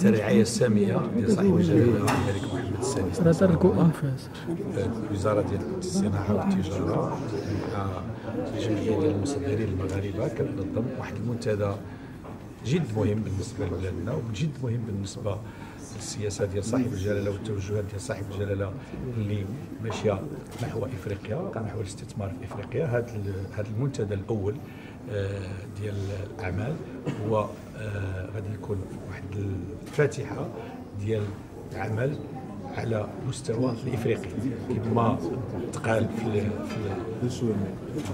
الرعاية السامية ديال صاحب الجلالة الملك محمد السادس الوزارة ديال الصناعة والتجارة مع الجمعية ديال المصدرين المغاربة كتنظم واحد المنتدى جد مهم بالنسبة لبلادنا وجد مهم بالنسبة للسياسة ديال صاحب الجلالة والتوجهات ديال صاحب الجلالة اللي ماشية نحو إفريقيا نحو الاستثمار في إفريقيا. هذا المنتدى الأول ديال الأعمال هو غادي يكون واحد الفاتحة ديال العمل على مستوى الإفريقي كما تقال في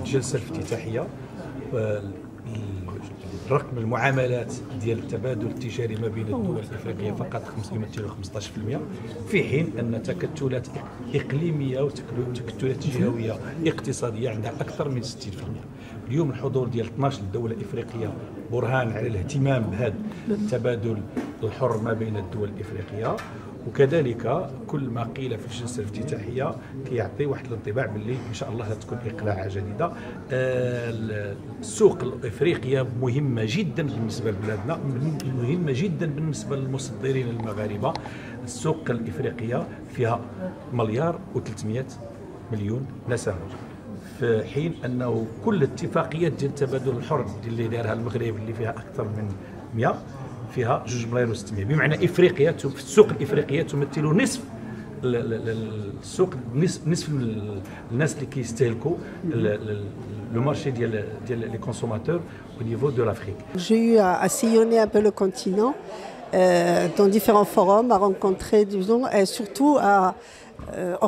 الجلسة الافتتاحية. رقم المعاملات ديال التبادل التجاري ما بين الدول الافريقيه فقط يمثل 15%، في حين ان تكتلات اقليميه وتكتلات جهويه اقتصاديه عندها اكثر من 60%. اليوم الحضور ديال 12 دوله افريقيه برهان على الاهتمام بهذا التبادل الحر ما بين الدول الافريقيه، وكذلك كل ما قيل في الجلسه الافتتاحيه كيعطي واحد الانطباع باللي ان شاء الله غتكون اقلاعه جديده. السوق الافريقيه مهمه جدا بالنسبه لبلادنا، مهمه جدا بالنسبه للمصدرين المغاربه. السوق الافريقيه فيها 1,300 مليون نسمه، في حين انه كل اتفاقيات ديال التبادل الحر اللي دارها المغرب اللي فيها اكثر من 100 فيها 2,600,000، بمعنى افريقيا في السوق الافريقيه تمثل نصف السوق، نصف الناس اللي كيستهلكوا le marché des consommateurs au niveau de l'Afrique. J'ai eu à sillonner un peu le continent dans différents forums, à rencontrer, disons, et surtout à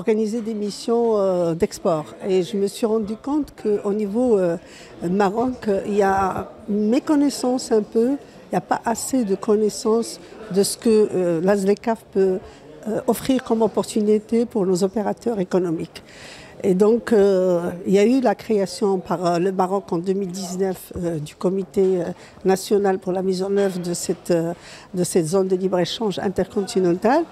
organiser des missions d'export. Et je me suis rendu compte qu'au niveau Maroc, il y a une méconnaissance un peu, il n'y a pas assez de connaissances de ce que l'AZLECAf peut offrir comme opportunité pour nos opérateurs économiques. Et donc, il y a eu la création par le Maroc en 2019 du comité national pour la mise en œuvre de cette zone de libre-échange intercontinentale.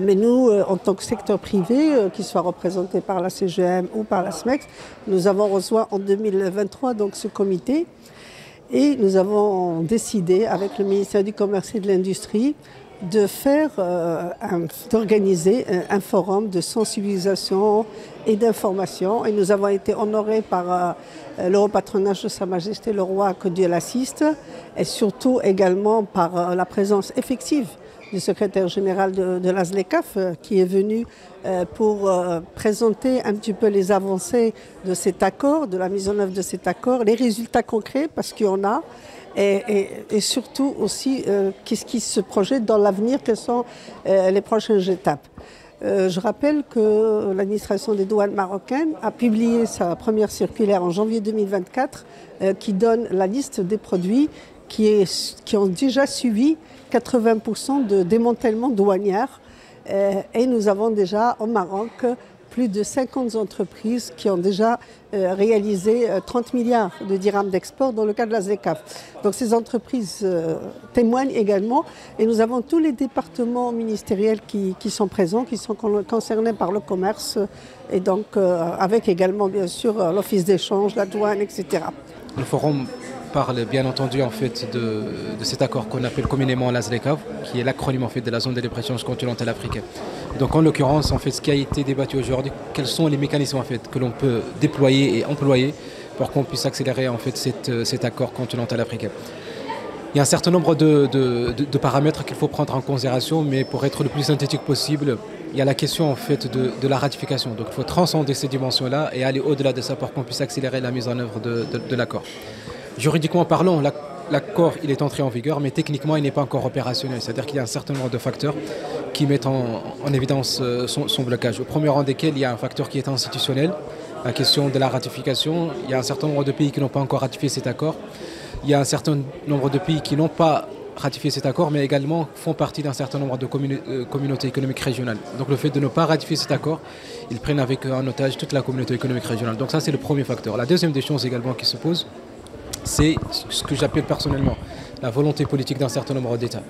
Mais nous, en tant que secteur privé, qu'il soit représenté par la CGM ou par la SMEX, nous avons rejoint en 2023 donc, ce comité. Et nous avons décidé, avec le ministère du Commerce et de l'Industrie, d'organiser un forum de sensibilisation et d'information. Et nous avons été honorés par le haut patronage de Sa Majesté le Roi, que Dieu l'assiste, et surtout également par la présence effective du secrétaire général de l'AZLECAf qui est venu pour présenter un petit peu les avancées de cet accord, de la mise en œuvre de cet accord, les résultats concrets, parce qu'il y en a, et surtout aussi qu'est-ce qui se projette dans l'avenir, quelles sont les prochaines étapes. Je rappelle que l'administration des douanes marocaines a publié sa première circulaire en janvier 2024 qui donne la liste des produits qui ont déjà suivi 80% de démantèlement douanière. Et nous avons déjà au Maroc plus de 50 entreprises qui ont déjà réalisé 30 milliards de dirhams d'export dans le cadre de la ZLECAf. Donc ces entreprises témoignent également, et nous avons tous les départements ministériels qui sont présents, qui sont concernés par le commerce, et donc avec également bien sûr l'office d'échange, la douane, etc. Le forum parle bien entendu en fait de cet accord qu'on appelle communément la ZLECAf, qui est l'acronyme en fait de la zone de libre-échange continentale africaine. Donc en l'occurrence, en fait, ce qui a été débattu aujourd'hui, quels sont les mécanismes en fait que l'on peut déployer et employer pour qu'on puisse accélérer en fait cet accord continental africain. Il y a un certain nombre de paramètres qu'il faut prendre en considération, mais pour être le plus synthétique possible, il y a la question en fait de la ratification. Donc il faut transcender ces dimensions-là et aller au-delà de ça pour qu'on puisse accélérer la mise en œuvre de l'accord. Juridiquement parlant, l'accord il est entré en vigueur, mais techniquement il n'est pas encore opérationnel. C'est-à-dire qu'il y a un certain nombre de facteurs qui mettent en évidence son blocage. Au premier rang desquels il y a un facteur qui est institutionnel, la question de la ratification. Il y a un certain nombre de pays qui n'ont pas encore ratifié cet accord. Il y a un certain nombre de pays qui n'ont pas ratifié cet accord, mais également font partie d'un certain nombre de communautés économiques régionales. Donc le fait de ne pas ratifier cet accord, ils prennent avec eux en otage toute la communauté économique régionale. Donc ça c'est le premier facteur. La deuxième des choses également qui se pose, c'est ce que j'appelle personnellement la volonté politique d'un certain nombre d'États.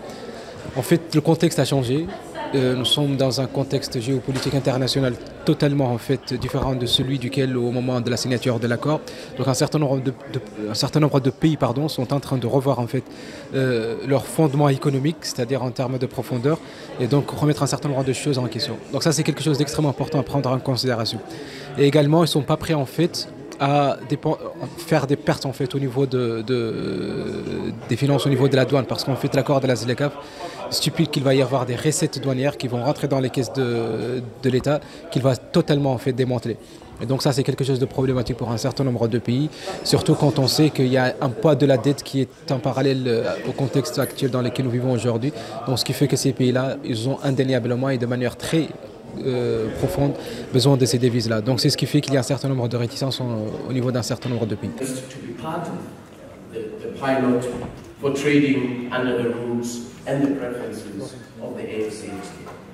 En fait, le contexte a changé. nous sommes dans un contexte géopolitique international totalement en fait différent de celui duquel au moment de la signature de l'accord. Donc un certain nombre de pays sont en train de revoir en fait leur fondement économique, c'est-à-dire en termes de profondeur, et donc remettre un certain nombre de choses en question. Donc ça c'est quelque chose d'extrêmement important à prendre en considération. Et également ils ne sont pas prêts en fait à faire des pertes en fait au niveau des finances au niveau de la douane, parce qu'en fait l'accord de la ZLECAf stipule qu'il va y avoir des recettes douanières qui vont rentrer dans les caisses de l'État, qu'il va totalement en fait démanteler. Et donc ça c'est quelque chose de problématique pour un certain nombre de pays, surtout quand on sait qu'il y a un poids de la dette qui est en parallèle au contexte actuel dans lequel nous vivons aujourd'hui. Donc ce qui fait que ces pays-là, ils ont indéniablement et de manière très profonde besoin de ces devises-là. Donc c'est ce qui fait qu'il y a un certain nombre de réticences au niveau d'un certain nombre de pays. For trading under the rules and the preferences of the AFCFTA.